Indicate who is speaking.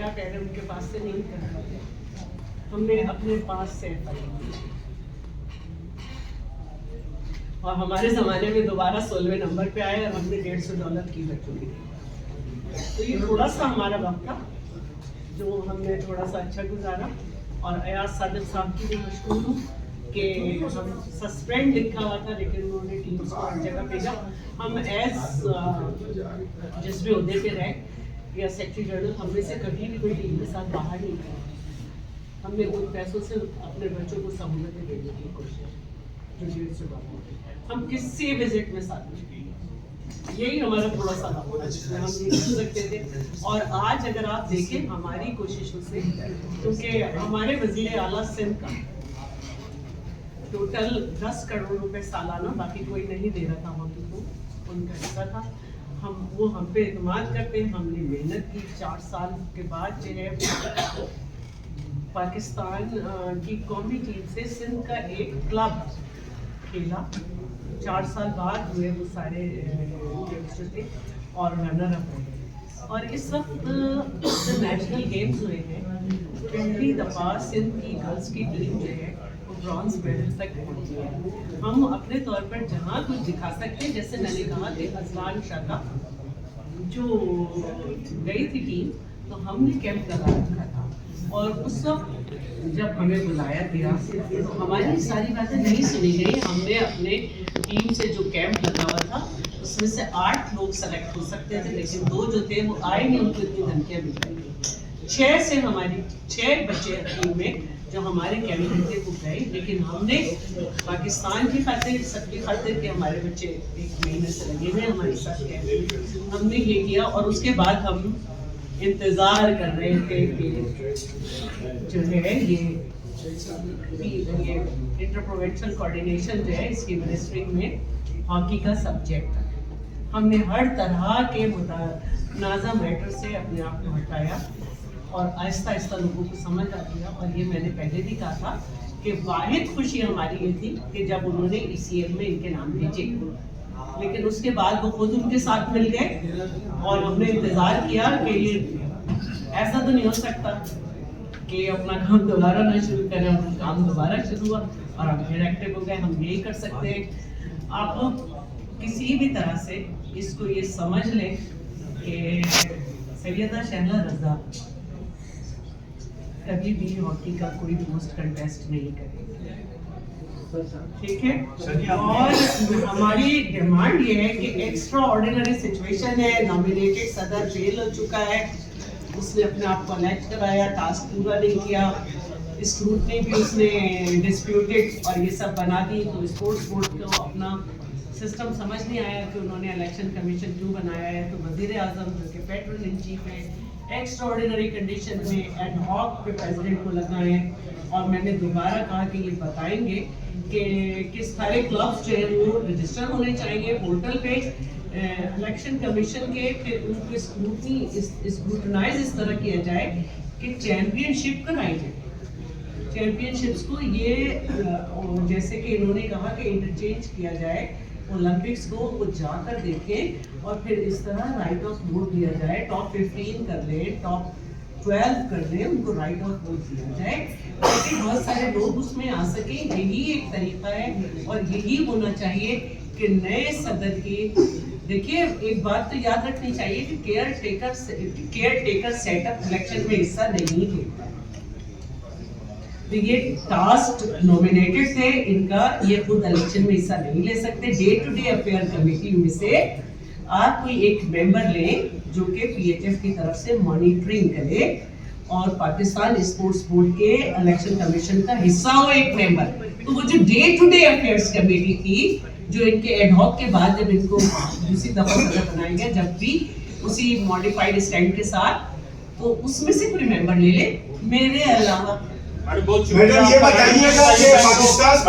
Speaker 1: क्या कह रहे हैं उनके पास से नहीं कर पाते, हमने अपने पास से और हमारे ज़माने में दोबारा 16वें नंबर पे आए और हमने $150 की वसूली की। तो ये थोड़ा सा हमारा वक्त था जो हमने थोड़ा सा अच्छा गुजारा। और अयाज सादिक साहब की भी मशहूर हूँ कि हम सस्पेंड लिखा हुआ था लेकिन उन्होंने टीम को हर जगह भेजा। हम एज जिस भी ओहदे पे रहे या सेक्रेटरी जनरल, हमने से कभी भी कोई टीम के साथ बाहर नहीं गया। हमने उन पैसों से अपने बच्चों को सहूलतें देने की कोशिश जो जेल से बाहर, हम किसी विजिट में साथ नहीं, यही हमारा थोड़ा सा जिसमें हम ये कर सकते थे। और आज अगर आप देखें हमारी कोशिशों से, क्योंकि हमारे वजीर आला सिंध का टोटल 10 करोड़ रुपए सालाना, बाकी कोई नहीं दे रहा था, हमको उनका हिस्सा था। वो हम पे एतमाद करते हैं, हमने मेहनत की। 4 साल के बाद जो है पाकिस्तान की कौमी टीम से सिंध का एक क्लब खेला, 4 साल बाद हुए वो सारे थे और रनर अप हुए। और इस वक्त नेशनल गेम्स हुए हैं, पहली दफ़ा सिंध की गर्ल्स की टीम जो है वो ब्रॉन्ज मेडल तक पहुंची है। हम अपने तौर पर जहाँ कुछ दिखा सकते हैं, जैसे मैंने कहा कि अजलान शाह जो गई थी टीम, तो हमने कैंप लगा रखा था और उस वक्त जब हमें बुलाया गया तो हमारी सारी बातें नहीं सुनी गई। हमने अपने टीम से जो कैंप लगा हुआ था उसमें से 8 लोग सेलेक्ट हो सकते थे, लेकिन 2 जो थे वो आए नहीं, उनको इतनी धमकियां मिल गई। 6 से हमारी 6 बच्चे टीम में जो हमारे कैंडिडेट थे वो गए, लेकिन हमने पाकिस्तान की खातिर, सबकी खातिर के हमारे बच्चे 1 महीने से लगे हुए हमारे साथ कैंप, हमने ये किया। और उसके बाद हम इंतज़ार कर रहे थे कि जो है ये इंटर प्रोविंशियल कोऑर्डिनेशन जो है इसकी मिनिस्ट्री में हॉकी का सब्जेक्ट है। हमने हर तरह के मुतनाज़ा मैटर से अपने आप को हटाया और आहिस्ता आहिस्ता लोगों को समझ आ गया। और ये मैंने पहले भी कहा था कि वाहिद खुशी हमारी ये थी कि जब उन्होंने ECL में इनके नाम भेजे, लेकिन उसके बाद वो खुद उनके साथ मिल गए और हमने इंतज़ार किया कि ये ऐसा तो नहीं हो सकता कि अपना काम दोबारा ना शुरू करें। हम काम दोबारा शुरू हुआ और हम फिर एक्टिव हो गए। हम यही कर सकते हैं, आप लोग किसी भी तरह से इसको ये समझ लें कि सैयदा शहला रज़ा कभी भी हॉकी का कोई पोस्ट कंटेस्ट नहीं करेगी, ठीक है। और हमारी डिमांड ये है कि एक्स्ट्रा ऑर्डिनरी सिचुएशन है, नॉमिनेटेड सदर फेल हो चुका है, उसने अपने आप को इलेक्ट कराया, टास्क पूरा नहीं किया, स्क्रूटनी भी उसने डिस्प्यूटेड और ये सब बना दी। तो स्पोर्ट्स बोर्ड को अपना सिस्टम समझ नहीं आया कि उन्होंने इलेक्शन कमीशन क्यों बनाया है। तो वजीर आजम जो कि पैट्रन इन चीफ है, एक्स्ट्रा ऑर्डिनरी कंडीशन में एड हॉक पे प्रेसिडेंट को लगाए। और मैंने दोबारा कहा कि ये बताएंगे कि किस सारे क्लब्स जो है वो रजिस्टर होने चाहिए पोर्टल पे इलेक्शन कमीशन के, फिर उनको स्क्रूटनाइज इस तरह किया जाए कि चैंपियनशिप कराई जाए। चैंपियनशिप्स को ये जैसे कि इन्होंने कहा कि इंटरचेंज किया जाए, ओलंपिक्स को वो जाकर देखें और फिर इस तरह राइट ऑफ वोट दिया जाए। टॉप 15 कर ले, टॉप 12 कर ले, उनको राइट ऑफ वोट दिया जाए ताकि बहुत सारे लोग उसमें आ सकें। यही एक तरीका है और यही होना चाहिए कि नए सदर की, देखिए एक बात तो याद रखनी चाहिए कि केयर टेकर सेटअप इलेक्शन में हिस्सा नहीं लेता। तो ये टास्क नॉमिनेटेड थे, इनका ये खुद इलेक्शन में हिस्सा नहीं ले सकते। Day to day affair committee में से आप कोई एक मेंबर लें जो कि PHF की तरफ से मॉनिटरिंग करे और पाकिस्तान स्पोर्ट्स बोर्ड के इलेक्शन कमीशन का हिस्सा हो एक मेंबर। तो वो जो day to day affairs committee थी जो इनके एडहॉक के बाद जब इनको दूसरी दफा सदर बनाया गया, जब भी उसी मॉडिफाइड स्टैंड के साथ, तो उसमें से कोई मेंबर ले ले। मेरे अलावा
Speaker 2: मैडम ये बताइएगा कि पाकिस्तान